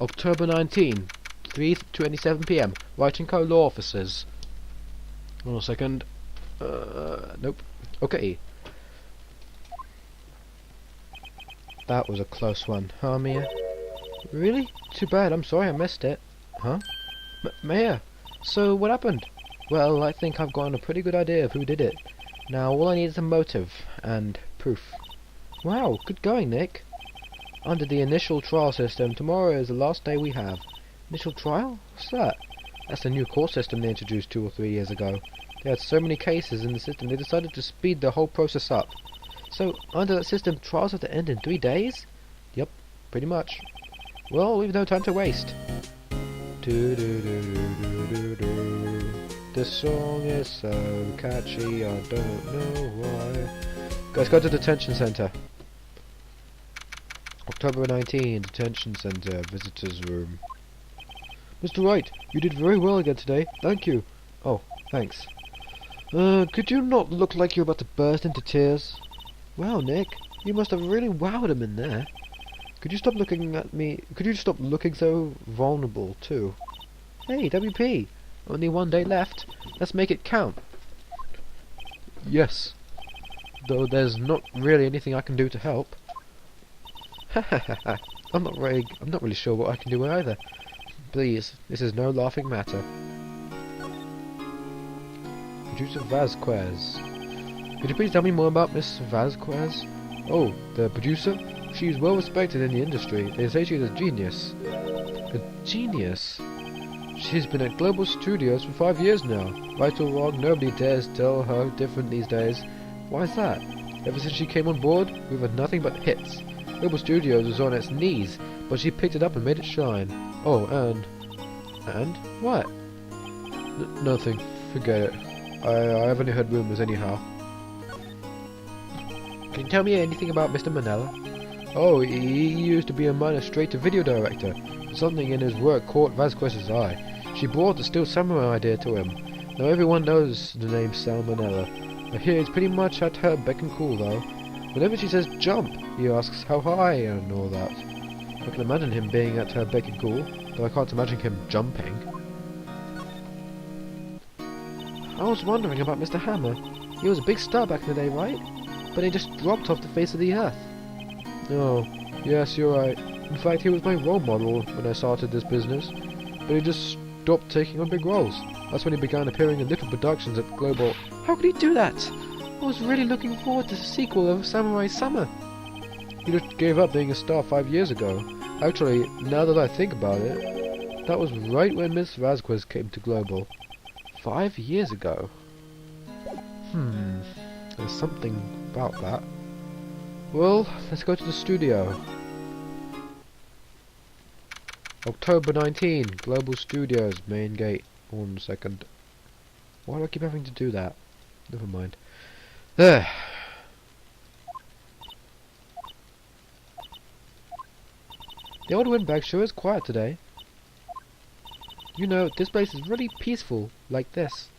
October 19, 3:27 PM. Wright & Co. Law Officers. Hold on a second. Nope. Okay. That was a close one, huh, Mia? Really? Too bad, I'm sorry I missed it. Huh? Mia, so what happened? Well, I think I've gotten a pretty good idea of who did it. Now, all I need is a motive, and proof. Wow, good going, Nick. Under the initial trial system, tomorrow is the last day we have. Initial trial? What's that? That's the new court system they introduced 2 or 3 years ago. They had so many cases in the system, they decided to speed the whole process up. So, under that system, trials have to end in 3 days? Yep, pretty much. Well, we've no time to waste. This song is so catchy, I don't know why. Guys, go to the detention center. October 19, detention center, visitors room. Mr. Wright, you did very well again today. Thank you. Oh, thanks. Could you not look like you're about to burst into tears? Wow, Nick, you must have really wowed him in there. Could you stop looking at me? Could you stop looking so vulnerable, too? Hey, WP, only 1 day left. Let's make it count. Yes, though there's not really anything I can do to help. I'm not really sure what I can do either. Please, this is no laughing matter. Producer Vasquez. Could you please tell me more about Miss Vasquez? Oh, the producer? She's well respected in the industry. They say she's a genius. A genius? She's been at Global Studios for 5 years now. Right or wrong, nobody dares tell her different these days. Why is that? Ever since she came on board, we've had nothing but hits. Global Studios was on its knees, but she picked it up and made it shine. Oh, and what? Nothing. Forget it. I've only heard rumors anyhow. Can you tell me anything about Mr. Manella? Oh, he used to be a minor straight-to-video director. Something in his work caught Vasquez's eye. She brought the Still Samurai idea to him. Now everyone knows the name Sal Manella. I hear he's pretty much at her beck and call, though. Whenever she says jump, he asks how high and all that. I can imagine him being at her beck and call, though I can't imagine him jumping. I was wondering about Mr. Hammer. He was a big star back in the day, right? But he just dropped off the face of the earth. Oh, yes, you're right. In fact, he was my role model when I started this business. But he just stopped taking on big roles. That's when he began appearing in little productions at Global. How could he do that? I was really looking forward to the sequel of Samurai Summer. He just gave up being a star 5 years ago. Actually, now that I think about it, that was right when Miss Vasquez came to Global. 5 years ago. There's something about that. Well, let's go to the studio. October 19, Global Studios, main gate. 1 second. Why do I keep having to do that? Never mind. There. The old windbag sure is quiet today. You know, this place is really peaceful, like this.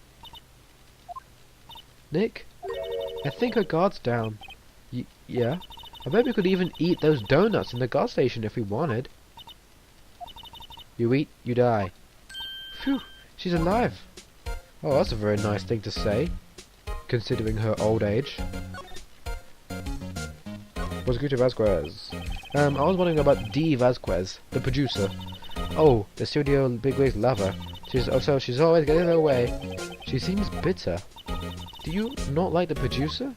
Nick? I think her guard's down. Yeah? I bet we could even eat those donuts in the gas station if we wanted. You eat, you die. Phew, she's alive. Oh, that's a very nice thing to say, considering her old age. Prosecutor Vasquez. I was wondering about Dee Vasquez, the producer. Oh, the studio bigwigs love her. She's always getting her way. She seems bitter. Do you not like the producer?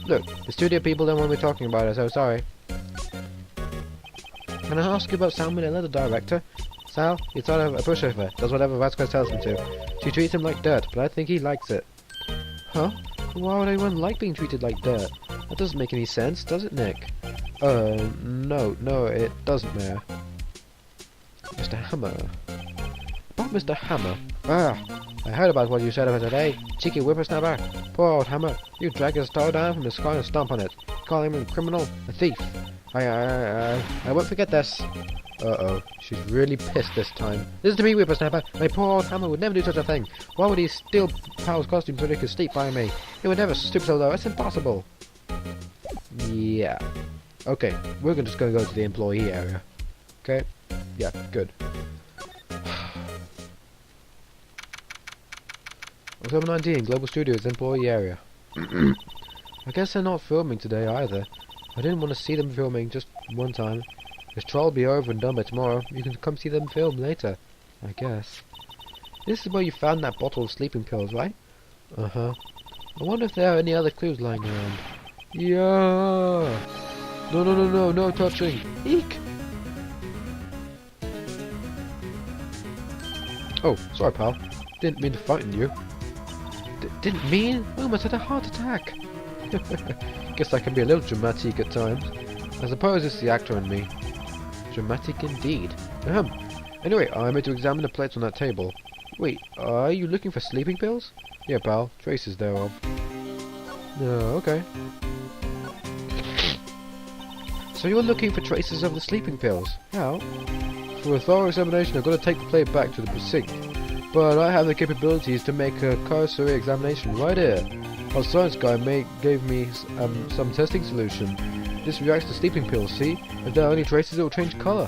Look, the studio people don't want me talking about her, so sorry. Can I ask you about Sal Manella, the director? Sal, he's sort of a pushover, does whatever Vasquez tells him to. She treats him like dirt, but I think he likes it. Huh? Why would anyone like being treated like dirt? That doesn't make any sense, does it, Nick? No, it doesn't, Mayor. Mr. Hammer. About Mr. Hammer. I heard about what you said about today. Cheeky whippersnapper. Poor old Hammer. You drag his toe down from the sky and stomp on it. Call him a criminal, a thief. I won't forget this. Uh-oh. She's really pissed this time. Listen to me, whippersnapper. My poor old Hammer would never do such a thing. Why would he steal Pal's costume so he could sleep by me? He would never stoop so low. It's impossible. Yeah. Okay, we're just gonna go to the employee area. Okay? Yeah, good. October 19, Global Studios employee area. I guess they're not filming today either. I didn't want to see them filming just one time. This trial will be over and done by tomorrow. You can come see them film later, I guess. This is where you found that bottle of sleeping pills, right? Uh-huh. I wonder if there are any other clues lying around. Yeah. No touching. Eek. Oh, sorry, pal. Didn't mean to frighten you. Didn't mean? I almost had a heart attack. Guess I can be a little dramatic at times. I suppose it's the actor in me. Dramatic indeed. Anyway, I'm here to examine the plates on that table. Wait, are you looking for sleeping pills? Yeah, pal. Traces thereof. Okay. So you're looking for traces of the sleeping pills? How? For a thorough examination, I've got to take the plate back to the precinct. But I have the capabilities to make a cursory examination right here. Our science guy gave me some testing solution. This reacts to sleeping pills, see? If there are any traces, it will change colour.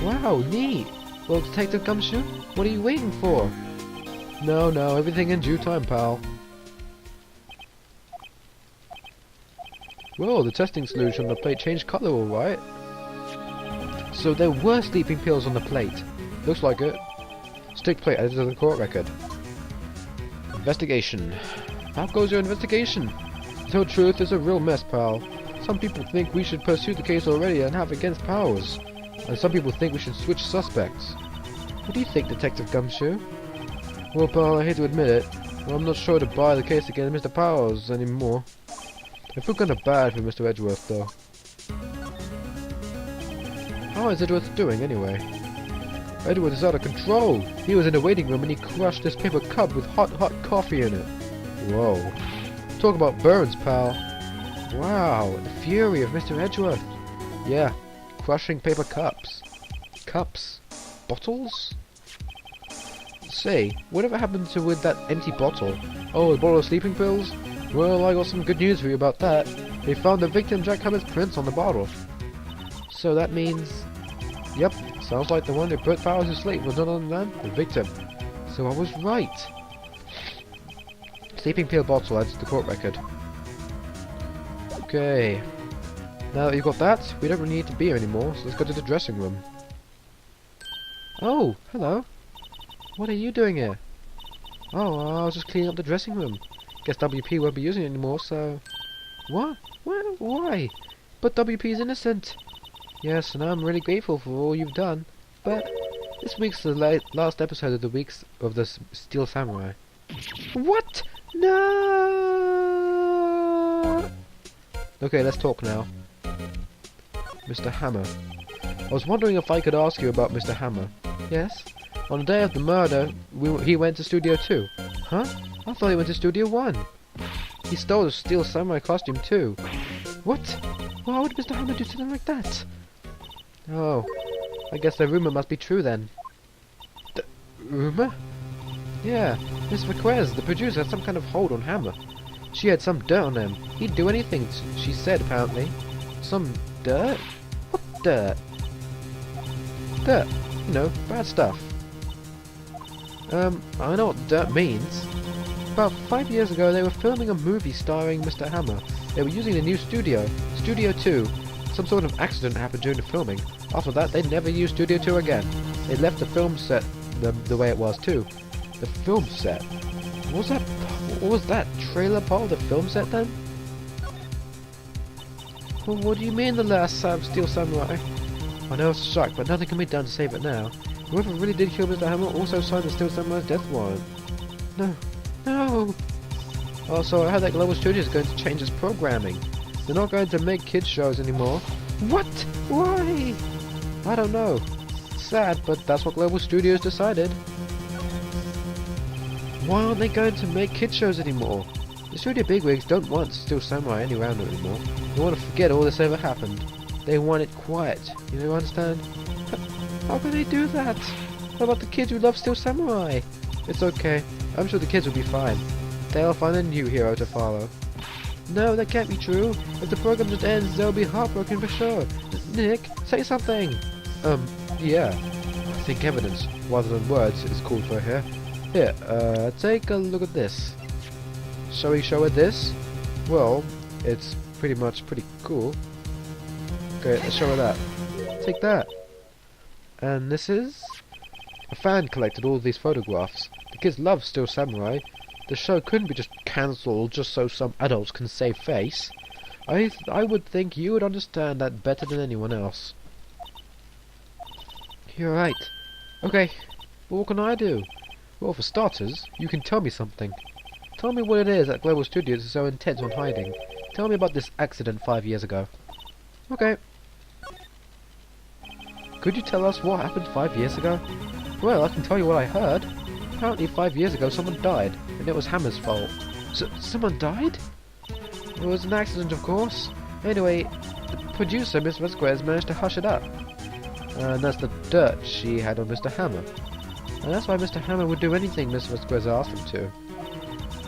Wow, neat! Well, Detective Gumshoe, what are you waiting for? No, everything in due time, pal. Well, the testing solution on the plate changed colour, alright. So there were sleeping pills on the plate. Looks like it. Stick plate added to the court record. Investigation. How goes your investigation? To tell the truth, it's a real mess, pal. Some people think we should pursue the case already and have against Powers. And some people think we should switch suspects. What do you think, Detective Gumshoe? Well, pal, I hate to admit it, but I'm not sure to buy the case against Mr. Powers anymore. I feel kind of bad for Mr. Edgeworth, though. How is Edgeworth doing, anyway? Edgeworth is out of control! He was in the waiting room and he crushed this paper cup with hot coffee in it. Whoa. Talk about burns, pal. Wow, the fury of Mr. Edgeworth. Yeah, crushing paper cups. Cups? Bottles? Say, whatever happened to with that empty bottle? Oh, the bottle of sleeping pills? Well, I got some good news for you about that. They found the victim Jack Hammer's prints on the bottle. So that means... Yep, sounds like the one who put Powers to sleep was none other than the victim. So I was right. Sleeping pill bottle adds to the court record. Okay. Now that you've got that, we don't really need to be here anymore, so let's go to the dressing room. Oh, hello. What are you doing here? Oh, I was just cleaning up the dressing room. Guess WP won't be using it anymore, so... What? Why? But WP's innocent. Yes, and I'm really grateful for all you've done. But this week's the last episode of the Steel Samurai. What? No! Okay, let's talk now. Mr. Hammer. I was wondering if I could ask you about Mr. Hammer. Yes? On the day of the murder, he went to Studio 2. Huh? I thought he went to Studio 1. He stole the Steel Samurai costume too. What? Why would Mr. Hammer do something like that? Oh, I guess the rumor must be true then. The rumor? Yeah, Miss Vaquez, the producer, had some kind of hold on Hammer. She had some dirt on him. He'd do anything, she said, apparently. Some dirt? What dirt? Dirt. You know, bad stuff. I know what dirt means. About 5 years ago, they were filming a movie starring Mr. Hammer. They were using a new studio, Studio 2. Some sort of accident happened during the filming. After that, they never used Studio 2 again. They left the film set the way it was too. The film set? What was that? Trailer part of the film set then? Well, what do you mean the last Steel Samurai? I know it's a shock, but nothing can be done to save it now. Whoever really did kill Mr. Hammer also signed the Steel Samurai's death warrant. No. Also, I heard that Global Studios is going to change its programming. They're not going to make kids shows anymore. What? Why? I don't know. Sad, but that's what Global Studios decided. Why aren't they going to make kids shows anymore? The studio bigwigs don't want Steel Samurai any around anymore. They want to forget all this ever happened. They want it quiet. You understand? How can they do that? What about the kids who love Steel Samurai? It's okay. I'm sure the kids will be fine. They'll find a new hero to follow. No, that can't be true. If the program just ends, they'll be heartbroken for sure. Nick, say something. Yeah. I think evidence, rather than words, is called for here. Here, take a look at this. Shall we show her this? Well, it's pretty cool. Okay, let's show her that. Take that. And this is? A fan collected all these photographs. The kids love Steel Samurai. The show couldn't be just cancelled just so some adults can save face. I would think you would understand that better than anyone else. You're right. Okay, but what can I do? Well, for starters, you can tell me something. Tell me what it is that Global Studios is so intent on hiding. Tell me about this accident 5 years ago. Okay. Could you tell us what happened 5 years ago? Well, I can tell you what I heard. Apparently 5 years ago someone died, and it was Hammer's fault. Someone died? It was an accident, of course. Anyway, the producer, Miss Vasquez, managed to hush it up. And that's the dirt she had on Mr. Hammer. And that's why Mr. Hammer would do anything Miss Vasquez asked him to.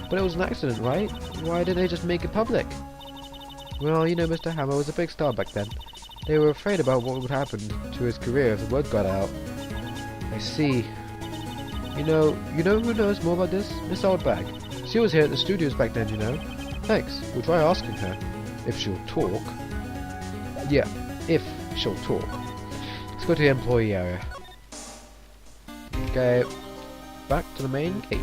But it was an accident, right? Why didn't they just make it public? Well, you know, Mr. Hammer was a big star back then. They were afraid about what would happen to his career if the word got out. I see. You know who knows more about this? Miss Oldbag. She was here at the studios back then, you know. Thanks. We'll try asking her. If she'll talk. Yeah, if she'll talk. Let's go to the employee area. Okay. Back to the main gate.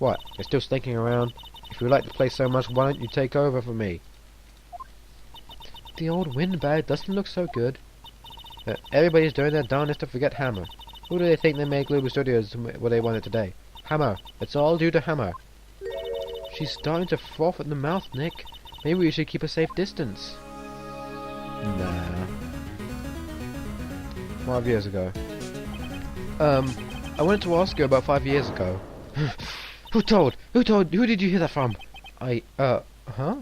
What? You're still stinking around? If you like the place so much, why don't you take over for me? The old windbag doesn't look so good. Everybody's doing their darnest to forget Hammer. Who do they think they made Global Studios what they wanted today? Hammer. It's all due to Hammer. She's starting to froth at the mouth, Nick. Maybe we should keep a safe distance. Nah. 5 years ago. I wanted to ask you about 5 years ago. Who did you hear that from? Huh?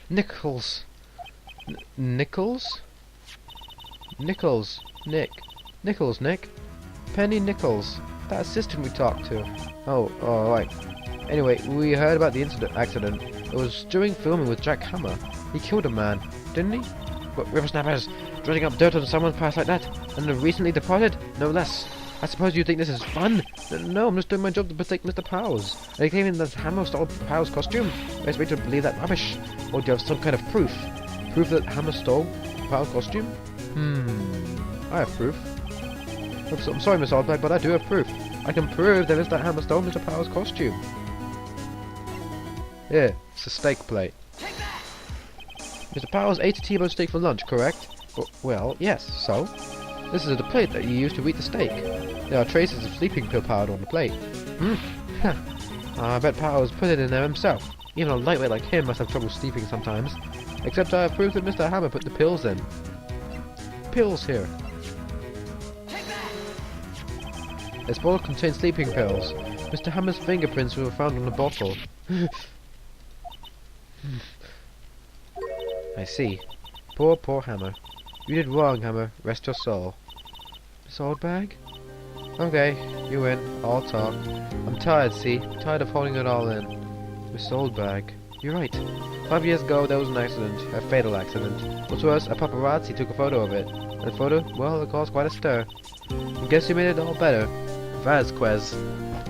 Nichols. Nichols? Nichols. Nick. Penny Nichols. That assistant we talked to. Oh, alright. Anyway, we heard about the accident. It was during filming with Jack Hammer. He killed a man, didn't he? But Riversnappers, dredging up dirt on someone's past like that, and recently departed? No less. I suppose you think this is fun? No, I'm just doing my job to protect Mr. Powers. And he claiming that Hammer stole Powers' costume? I expect you to believe that rubbish. Or do you have some kind of proof? Proof that Hammer stole Powers' costume? I have proof. I'm sorry, Miss Oldbag, but I do have proof. I can prove that Mr. Hammer stole Mr. Powers' costume. Here, it's a steak plate. Mr. Powers ate a T-bone steak for lunch, correct? Well, yes, so? This is the plate that you used to eat the steak. There are traces of sleeping pill powder on the plate. I bet Powers put it in there himself. Even a lightweight like him must have trouble sleeping sometimes. Except I have proof that Mr. Hammer put the pills in. Peelz Here. This bottle contains sleeping pills. Mr. Hammer's fingerprints were found on the bottle. I see. Poor Hammer. You did wrong, Hammer. Rest your soul. Miss Oldbag? Okay, you win. I'll talk. I'm tired, see? Tired of holding it all in. Miss Oldbag. You're right. 5 years ago, there was an accident. A fatal accident. What's worse, a paparazzi took a photo of it. And the photo, well, it caused quite a stir. I guess you made it all better. Vasquez.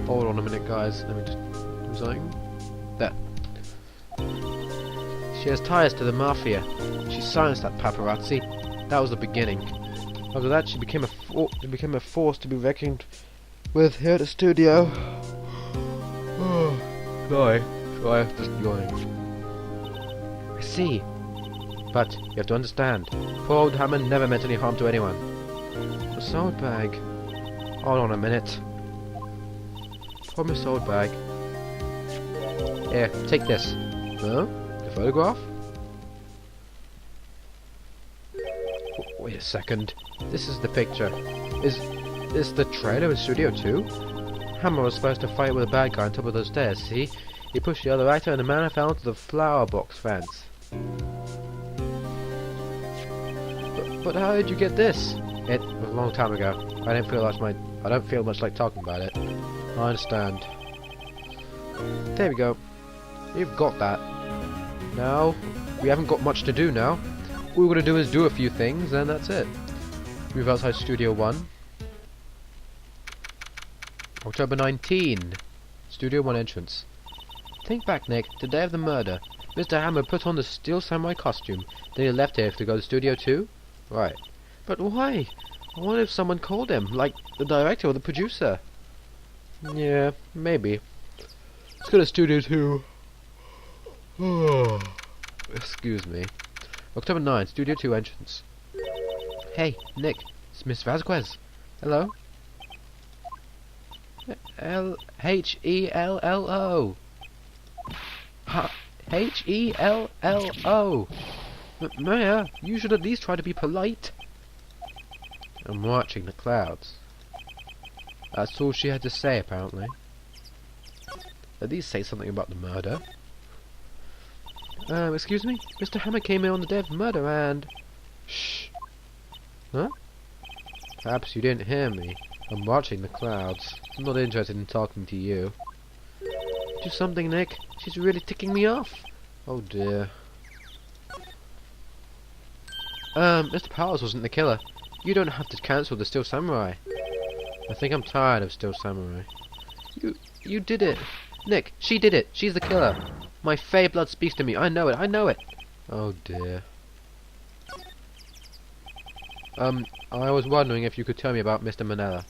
Hold on a minute, guys. Let me just do something. There. She has ties to the Mafia. She silenced that paparazzi. That was the beginning. After that, she became a force to be reckoned with here at the studio. Sorry, just yawning. I see. But you have to understand, poor old Hammer never meant any harm to anyone. Miss Oldbag. Hold on a minute. Poor Miss Oldbag. Here, take this. Huh? The photograph? Wait a second. This is the picture. Is the trailer in Studio 2? Hammer was supposed to fight with a bad guy on top of those stairs, see? He pushed the other actor and the man fell into the flower box fence. But how did you get this? It was a long time ago. I don't feel much like talking about it. I understand. There we go. You've got that. Now, we haven't got much to do now. we're gonna do is do a few things, and that's it. Move outside Studio 1. October 19. Studio 1 entrance. Think back, Nick. The day of the murder. Mr. Hammer put on the Steel Samurai costume. Then he left here to go to Studio 2? Right. But why? I wonder if someone called him, like the director or the producer. Yeah, maybe. Let's go to Studio 2. Excuse me. October 9, Studio 2 entrance. Hey, Nick. It's Miss Vasquez. Hello? H-E-L-L-O. H-E-L-L-O. Maya, you should at least try to be polite. I'm watching the clouds. That's all she had to say, apparently. At least say something about the murder. Excuse me? Mr. Hammer came in on the day of the murder and... Shh. Huh? Perhaps you didn't hear me. I'm watching the clouds. I'm not interested in talking to you. Do something, Nick. She's really ticking me off. Oh dear. Mr. Powers wasn't the killer. You don't have to cancel the Steel Samurai. I think I'm tired of Steel Samurai. You did it. Nick, she did it. She's the killer. My fey blood speaks to me. I know it. I know it. Oh dear. I was wondering if you could tell me about Mr. Manella.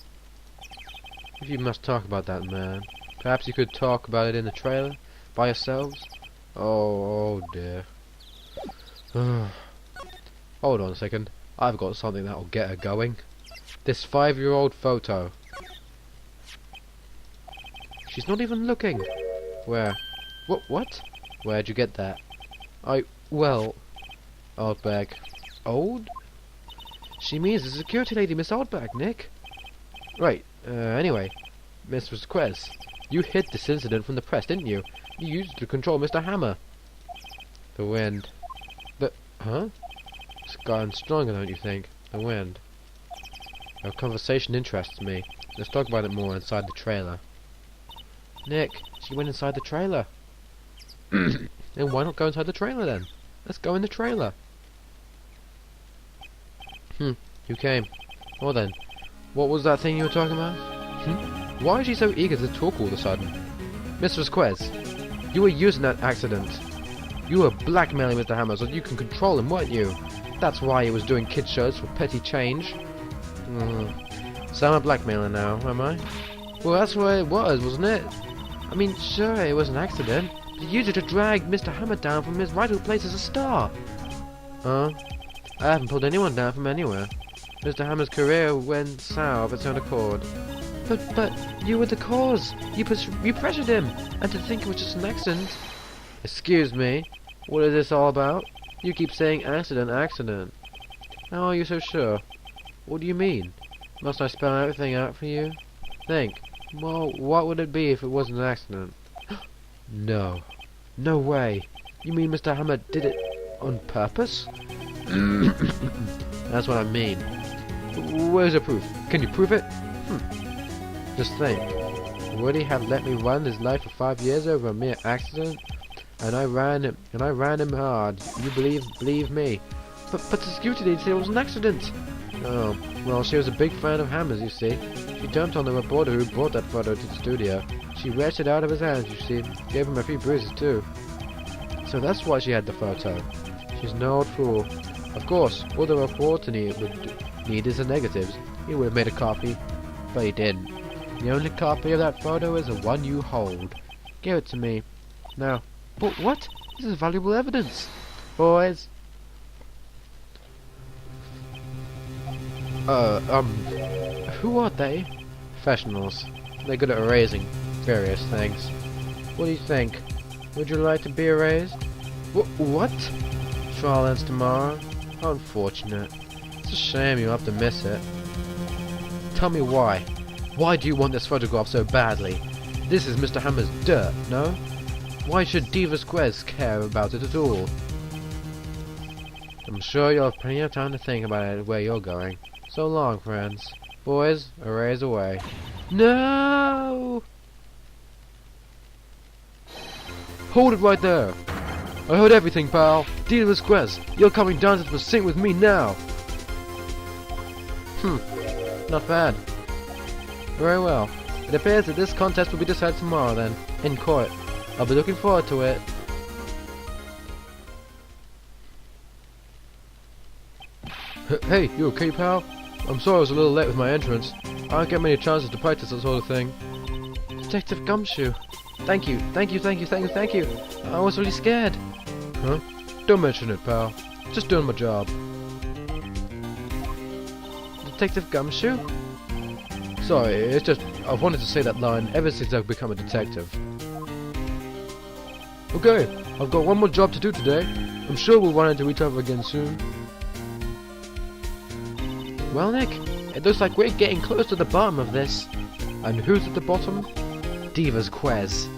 If you must talk about that man, perhaps you could talk about it in the trailer, by yourselves? Oh dear. Hold on a second. I've got something that'll get her going. This 5-year-old photo. She's not even looking. Where? What? Where'd you get that? Well... Oldbag. Old? She means the security lady, Miss Oldbag, Nick. Right, anyway. Miss Vasquez, you hid this incident from the press, didn't you? You used it to control Mr. Hammer. The wind. Huh? It's gotten stronger, don't you think? The wind. Our conversation interests me. Let's talk about it more inside the trailer. Nick, she went inside the trailer. Then why not go inside the trailer then? Let's go in the trailer. You came. Well then, what was that thing you were talking about? Why is she so eager to talk all of a sudden? Miss Vasquez, you were using that accident. You were blackmailing Mr. Hammer so you can control him, weren't you? That's why he was doing kid shows for petty change. So I'm a blackmailer now, am I? Well, that's what it was, wasn't it? I mean, sure, it was an accident. You used it to drag Mr. Hammer down from his rightful place as a star. Huh? I haven't pulled anyone down from anywhere. Mr. Hammer's career went sour of its own accord. But you were the cause. You pressured him, and to think it was just an accident. Excuse me. What is this all about? You keep saying accident, accident. How are you so sure? What do you mean? Must I spell everything out for you? Think. Well, what would it be if it wasn't an accident? No. No way. You mean Mr. Hammer did it on purpose? That's what I mean. Where's the proof? Can you prove it? Just think. Would he have let me run his life for 5 years over a mere accident? And I ran him hard. You believe me. But the security lady said it was an accident. Oh, well, she was a big fan of Hammer's, you see. She jumped on the reporter who brought that photo to the studio. She wrenched it out of his hands, you see. Gave him a few bruises, too. So that's why she had the photo. She's no old fool. Of course, all the reporter would need is the negatives. He would have made a copy, but he didn't. The only copy of that photo is the one you hold. Give it to me. Now. But what? This is valuable evidence. Boys. Who are they? Professionals. They're good at erasing various things. What do you think? Would you like to be erased? What? Trial ends tomorrow? How unfortunate. It's a shame you'll have to miss it. Tell me why. Why do you want this photograph so badly? This is Mr. Hammer's dirt, no? Why should D. Vasquez care about it at all? I'm sure you'll have plenty of time to think about it where you're going. So long, friends. Boys, erase away. No! Hold it right there! I heard everything, pal. Diva's Quest, you're coming down to the sink with me now. Not bad. Very well. It appears that this contest will be decided tomorrow then, in court. I'll be looking forward to it. Hey, you okay, pal? I'm sorry I was a little late with my entrance. I don't get many chances to practice that sort of thing. Detective Gumshoe. Thank you. I was really scared. Huh? Don't mention it, pal. Just doing my job. Detective Gumshoe? Sorry, it's just I've wanted to say that line ever since I've become a detective. Okay, I've got one more job to do today. I'm sure we'll run into each other again soon. Well, Nick, it looks like we're getting close to the bottom of this. And who's at the bottom? Diva's Quest.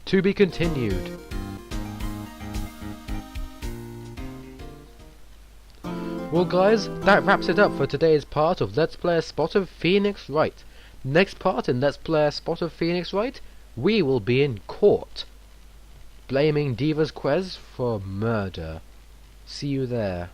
To be continued. Well guys, that wraps it up for today's part of Let's Play a Spot of Phoenix Wright. Next part in Let's Play a Spot of Phoenix Wright, we will be in court, blaming Diva's Quest for murder. See you there.